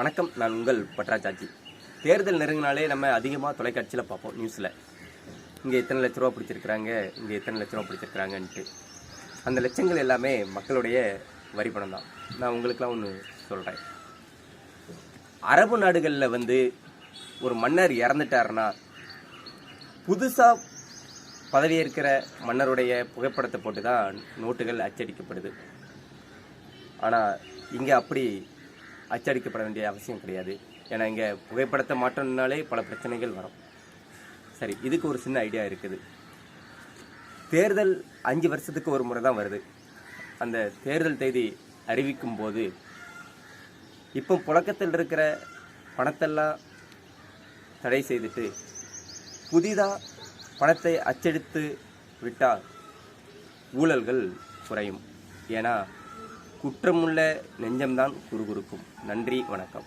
வணக்கம். நான் உங்கள் பட்ராச்சாச்சி. தேர்தல் நெருங்கினாலே நம்ம அதிகமாக தொலைக்காட்சியில் பார்ப்போம், நியூஸில். இங்கே எத்தனை லட்ச ரூபா பிடிச்சிருக்கிறாங்க, இங்கே எத்தனை லட்ச ரூபா பிடிச்சிருக்கிறாங்கன்ட்டு. அந்த லட்சங்கள் எல்லாமே மக்களுடைய வரி பணம் தான். நான் உங்களுக்கெல்லாம் ஒன்று சொல்கிறேன். அரபு நாடுகளில் ஒரு மன்னர் இறந்துட்டாருன்னா புதுசாக பதவியேற்கிற மன்னருடைய புகைப்படத்தை போட்டு தான் நோட்டுகள் அச்சடிக்கப்படுது. ஆனால் இங்கே அப்படி அச்சடிக்கப்பட வேண்டிய அவசியம் கிடையாது. ஏன்னா இங்கே புகைப்படத்தை மாற்றணும்னாலே பல பிரச்சனைகள் வரும். சரி, இதுக்கு ஒரு சின்ன ஐடியா இருக்குது. தேர்தல் 5 வருஷத்துக்கு ஒரு முறை தான் வருது. அந்த தேர்தல் தேதி அறிவிக்கும் போது இப்போ புழக்கத்தில் இருக்கிற பணத்தெல்லாம் தடை செய்துட்டு புதிதாக பணத்தை அச்சடித்து விட்டால் ஊழல்கள் குறையும். ஏன்னா குற்றமுள்ள நெஞ்சம்தான் குறுகுறுக்கும். நன்றி, வணக்கம்.